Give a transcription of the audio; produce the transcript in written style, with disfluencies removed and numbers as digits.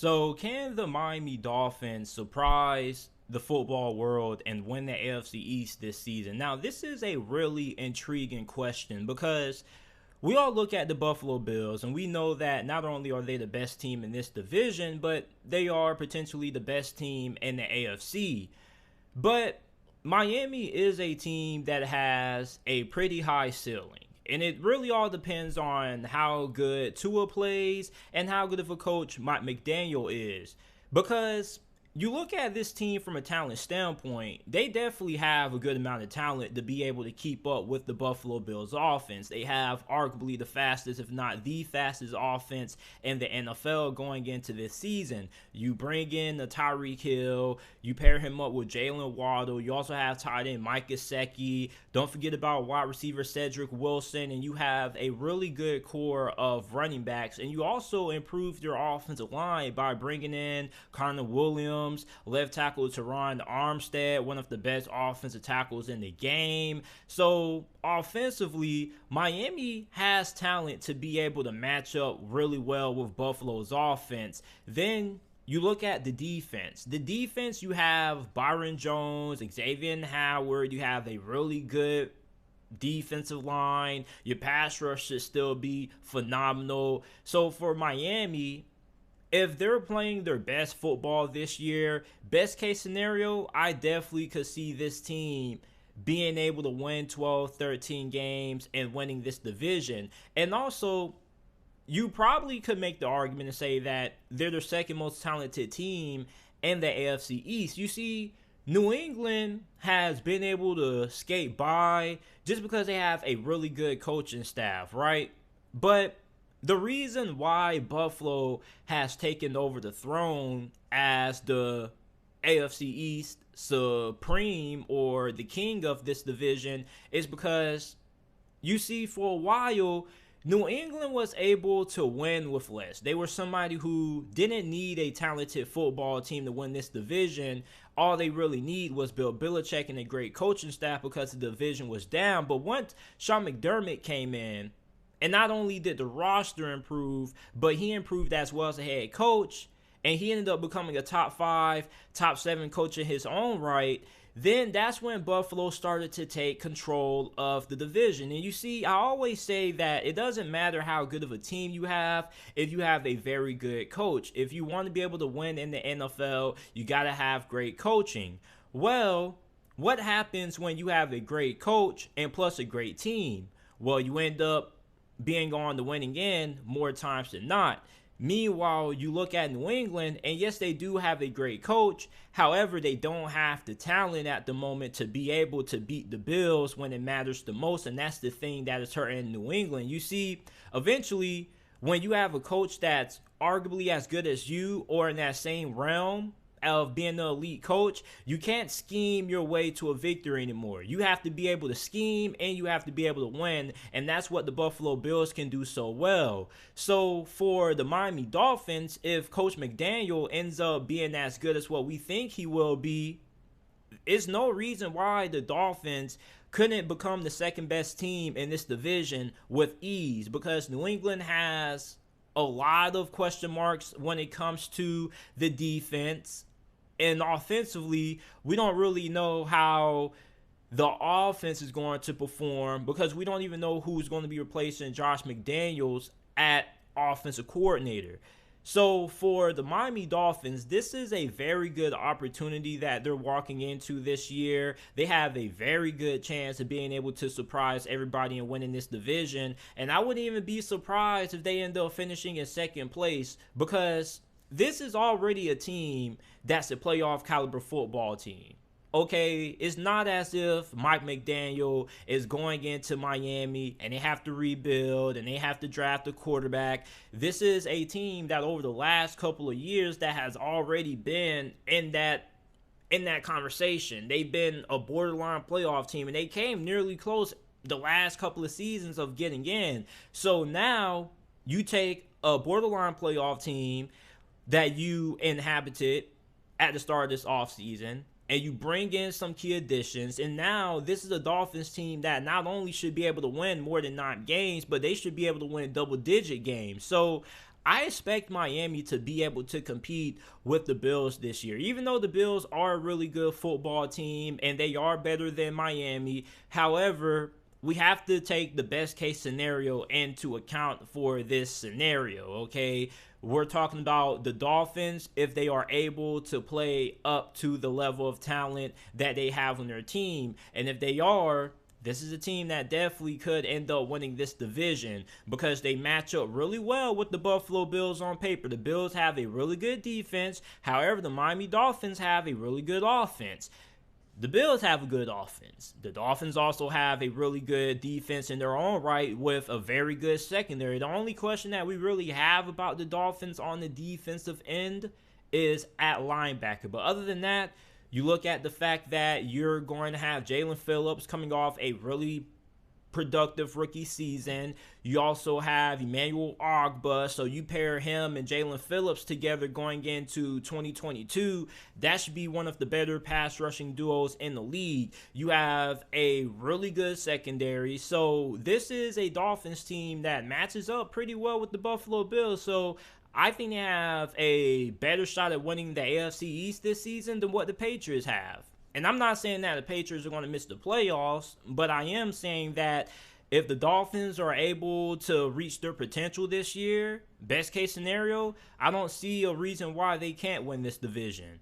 So, can the Miami Dolphins surprise the football world and win the AFC East this season? Now, this is a really intriguing question because we all look at the Buffalo Bills and we know that not only are they the best team in this division, but they are potentially the best team in the AFC. But Miami is a team that has a pretty high ceiling. And it really all depends on how good Tua plays and how good of a coach Mike McDaniel is. Because you look at this team from a talent standpoint, they definitely have a good amount of talent to be able to keep up with the Buffalo Bills offense. They have arguably the fastest, if not the fastest offense in the NFL going into this season. You bring in the Tyreek Hill, you pair him up with Jalen Waddle. You also have tight end Mike Gesicki. Don't forget about wide receiver Cedric Wilson, and you have a really good core of running backs. And you also improved your offensive line by bringing in Connor Williams, left tackle Terron, Armstead, one of the best offensive tackles in the game. So offensively, Miami has talent to be able to match up really well with Buffalo's offense. Then you look at the defense. The defense, you have Byron Jones, Xavier Howard. You have a really good defensive line. Your pass rush should still be phenomenal. So for Miami, if they're playing their best football this year, best case scenario, I definitely could see this team being able to win 12, 13 games and winning this division. And also, you probably could make the argument and say that they're the second most talented team in the AFC East. You see, New England has been able to skate by just because they have a really good coaching staff, right? But the reason why Buffalo has taken over the throne as the AFC East supreme or the king of this division is because you see, for a while, New England was able to win with less. They were somebody who didn't need a talented football team to win this division. All they really need was Bill Belichick and a great coaching staff because the division was down. But once Sean McDermott came in, and not only did the roster improve, but he improved as well as a head coach, and he ended up becoming a top 5, top 7 coach in his own right. Then that's when Buffalo started to take control of the division. And you see, I always say that it doesn't matter how good of a team you have if you have a very good coach. If you want to be able to win in the NFL, you got to have great coaching. Well, what happens when you have a great coach and plus a great team? Well, you end up being on the winning end more times than not. Meanwhile, you look at New England, and yes, they do have a great coach. However, they don't have the talent at the moment to be able to beat the Bills when it matters the most, and that's the thing that is hurting New England. You see, eventually, when you have a coach that's arguably as good as you or in that same realm of being an elite coach, you can't scheme your way to a victory anymore. You have to be able to scheme and you have to be able to win, and that's what the Buffalo Bills can do so well. So for the Miami Dolphins, if Coach McDaniel ends up being as good as what we think he will be, it's no reason why the Dolphins couldn't become the second best team in this division with ease, because New England has a lot of question marks when it comes to the defense. And offensively, we don't really know how the offense is going to perform because we don't even know who's going to be replacing Josh McDaniels at offensive coordinator. So for the Miami Dolphins, this is a very good opportunity that they're walking into this year. They have a very good chance of being able to surprise everybody and winning this division. And I wouldn't even be surprised if they end up finishing in second place, because this is already a team that's a playoff caliber football team. Okay, it's not as if Mike McDaniel is going into Miami and they have to rebuild and they have to draft a quarterback. This is a team that over the last couple of years that has already been in that conversation. They've been a borderline playoff team, and they came nearly close the last couple of seasons of getting in. So now you take a borderline playoff team that you inhabited at the start of this offseason, and you bring in some key additions, and now this is a Dolphins team that not only should be able to win more than 9 games, but they should be able to win double-digit games. So I expect Miami to be able to compete with the Bills this year. Even though the Bills are a really good football team and they are better than Miami, however, we have to take the best case scenario into account for this scenario, okay? We're talking about the Dolphins if they are able to play up to the level of talent that they have on their team. And if they are, this is a team that definitely could end up winning this division because they match up really well with the Buffalo Bills on paper. The Bills have a really good defense. However, the Miami Dolphins have a really good offense. The Bills have a good offense. The Dolphins also have a really good defense in their own right with a very good secondary. The only question that we really have about the Dolphins on the defensive end is at linebacker. But other than that, you look at the fact that you're going to have Jalen Phillips coming off a really productive rookie season. You also have Emmanuel Ogbah, so you pair him and Jalen Phillips together going into 2022. That should be one of the better pass rushing duos in the league. You have a really good secondary. So this is a Dolphins team that matches up pretty well with the Buffalo Bills. So I think they have a better shot at winning the AFC East this season than what the Patriots have. And I'm not saying that the Patriots are going to miss the playoffs, but I am saying that if the Dolphins are able to reach their potential this year, best case scenario, I don't see a reason why they can't win this division.